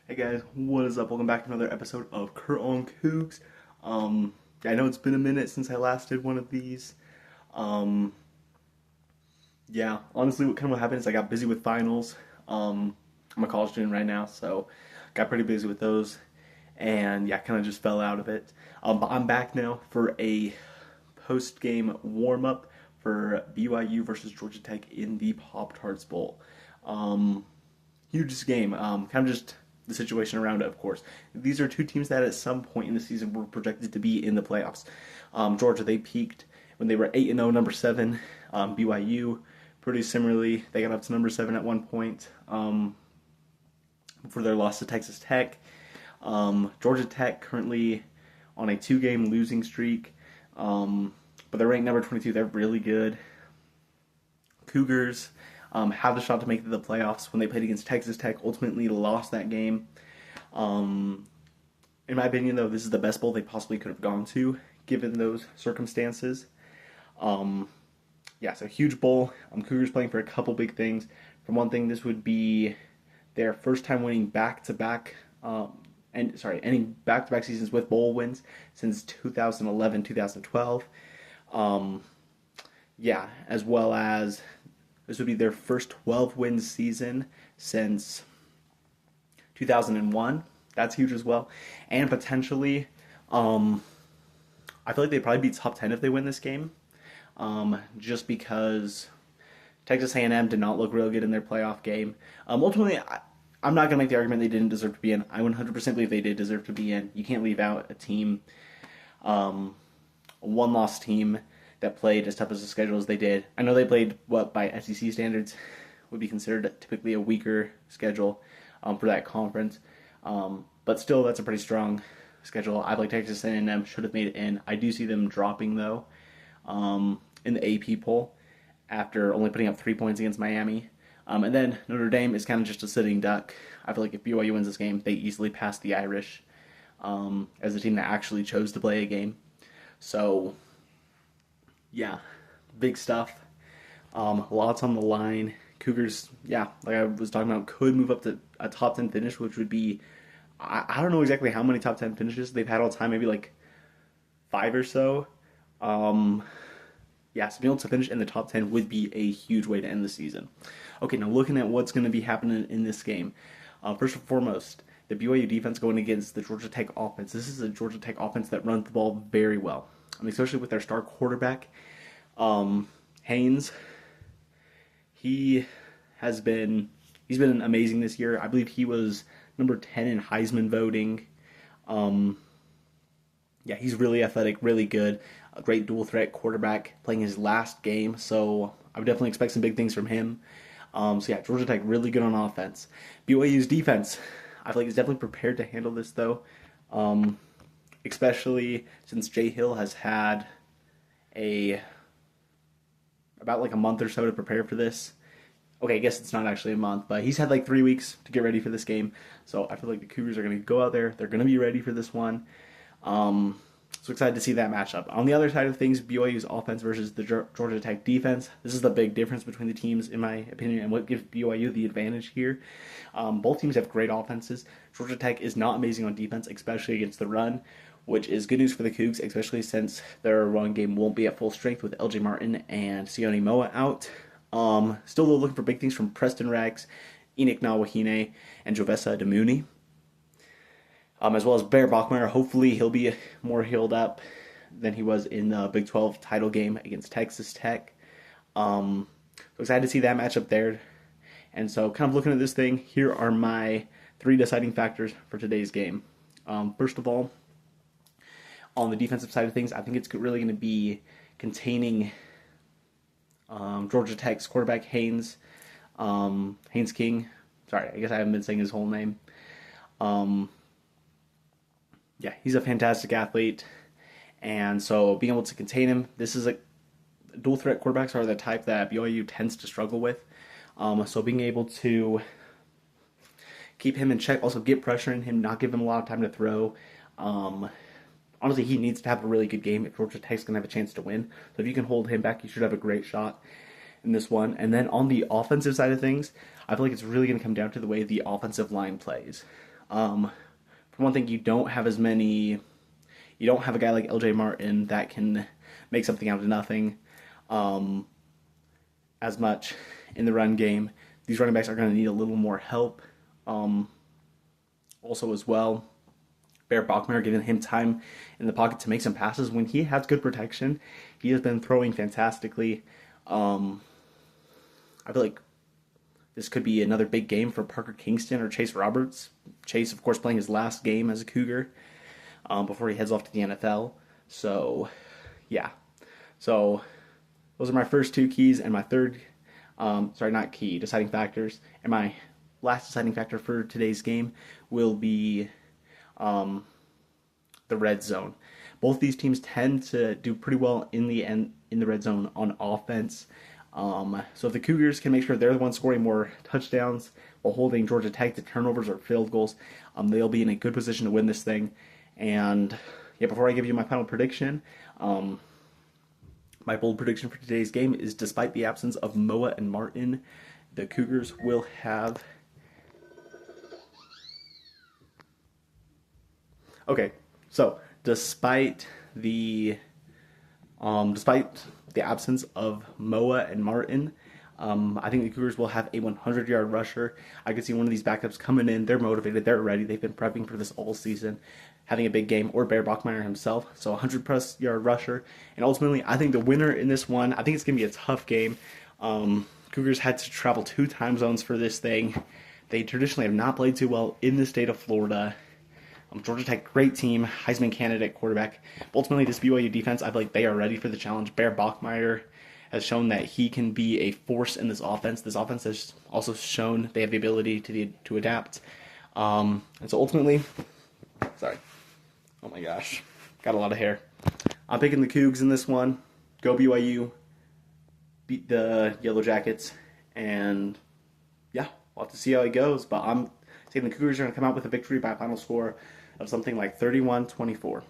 Hey guys, what is up? Welcome back to another episode of Kurt on Cougs. I know it's been a minute since I last did one of these. Um, honestly, what happened is I got busy with finals. I'm a college student right now, so got pretty busy with those, and kind of just fell out of it. But I'm back now for a post-game warm-up for BYU versus Georgia Tech in the Pop-Tarts Bowl. Huge game. Kind of just the situation around it, of course. These are two teams that at some point in the season were projected to be in the playoffs. Georgia, they peaked when they were 8-0, number 7. BYU, pretty similarly, they got up to number 7 at one point for their loss to Texas Tech. Georgia Tech currently on a 2-game losing streak, but they're ranked number 22. They're really good. Cougars have the shot to make it to the playoffs when they played against Texas Tech. Ultimately lost that game. In my opinion, though, this is the best bowl they possibly could have gone to, given those circumstances. So huge bowl. Cougars playing for a couple big things. For one thing, this would be their first time winning back-to-back, ending back-to-back seasons with bowl wins since 2011, 2012. As well as this would be their first 12-win season since 2001. That's huge as well. And potentially, I feel like they'd probably be top 10 if they win this game. Just because Texas A&M did not look real good in their playoff game. Ultimately, I'm not going to make the argument they didn't deserve to be in. I 100% believe they did deserve to be in. You can't leave out a team, a one-loss team that played as tough as the schedule as they did. I know they played what by SEC standards would be considered typically a weaker schedule for that conference, but still that's a pretty strong schedule. I like Texas A&M should have made it in. I do see them dropping though in the AP poll after only putting up 3 points against Miami. And then Notre Dame is kind of just a sitting duck. I feel like if BYU wins this game, they easily pass the Irish as a team that actually chose to play a game. So big stuff. Lots on the line. Cougars, like I was talking about, could move up to a top 10 finish, which would be, I don't know exactly how many top 10 finishes they've had all time, maybe like 5 or so. So being able to finish in the top 10 would be a huge way to end the season. Okay, now looking at what's going to be happening in this game. First and foremost, the BYU defense going against the Georgia Tech offense. This is a Georgia Tech offense that runs the ball very well. Especially with their star quarterback, Haynes. He's been amazing this year. I believe he was number 10 in Heisman voting. He's really athletic, really good. A great dual threat quarterback playing his last game, so I would definitely expect some big things from him. Georgia Tech really good on offense. BYU's defense, I feel like is definitely prepared to handle this though. Especially since Jay Hill has had about like a month or so to prepare for this. Okay, I guess it's not actually a month, but he's had like 3 weeks to get ready for this game. So I feel like the Cougars are going to go out there. They're going to be ready for this one. So excited to see that matchup. On the other side of things, BYU's offense versus the Georgia Tech defense. This is the big difference between the teams, in my opinion, and what gives BYU the advantage here. Both teams have great offenses. Georgia Tech is not amazing on defense, especially against the run, which is good news for the Cougs, especially since their run game won't be at full strength with LJ Martin and Sione Moa out. Still looking for big things from Preston Rags, Enoch Nawahine, and Jovessa Demuni. As well as Bear Bachmeyer. Hopefully he'll be more healed up than he was in the Big 12 title game against Texas Tech. So excited to see that matchup there. And so kind of looking at this thing, here are my 3 deciding factors for today's game. First of all, on the defensive side of things, I think it's really going to be containing Georgia Tech's quarterback Haynes King. Sorry, I guess I haven't been saying his whole name. He's a fantastic athlete, and so being able to contain him, this is a dual threat quarterbacks are the type that BYU tends to struggle with. So being able to keep him in check, also get pressure in him, not give him a lot of time to throw. Honestly, he needs to have a really good game if Georgia Tech's going to have a chance to win. So if you can hold him back, you should have a great shot in this one. And then on the offensive side of things, I feel like it's really going to come down to the way the offensive line plays. For one thing, you don't have a guy like LJ Martin that can make something out of nothing as much in the run game. These running backs are going to need a little more help. Also, as well, Bear Bachmeier giving him time in the pocket to make some passes when he has good protection. He has been throwing fantastically. I feel like this could be another big game for Parker Kingston or Chase Roberts. Chase, of course, playing his last game as a Cougar before he heads off to the NFL. So, yeah. So, those are my first two keys, and my third, not key, deciding factors. And my last deciding factor for today's game will be the red zone. Both these teams tend to do pretty well in the red zone on offense. So if the Cougars can make sure they're the ones scoring more touchdowns while holding Georgia Tech to turnovers or field goals, they'll be in a good position to win this thing. And yeah, before I give you my final prediction, my bold prediction for today's game is, despite the absence of Moa and Martin, the Cougars will have... Okay, so despite the absence of Moa and Martin, I think the Cougars will have a 100-yard rusher. I could see one of these backups coming in. They're motivated. They're ready. They've been prepping for this all season, having a big game, or Bear Bachmeier himself. So 100-plus yard rusher. And ultimately, I think the winner in this one, I think it's going to be a tough game. Cougars had to travel 2 time zones for this thing. They traditionally have not played too well in the state of Florida. Georgia Tech, great team, Heisman candidate quarterback. But ultimately, this BYU defense, I feel like they are ready for the challenge. Bear Bachmeier has shown that he can be a force in this offense. This offense has also shown they have the ability to adapt. And so ultimately, oh my gosh, got a lot of hair. I'm picking the Cougs in this one. Go BYU, beat the Yellow Jackets, and yeah, we'll have to see how it goes. But I'm saying the Cougars are going to come out with a victory by a final score of something like 31-24.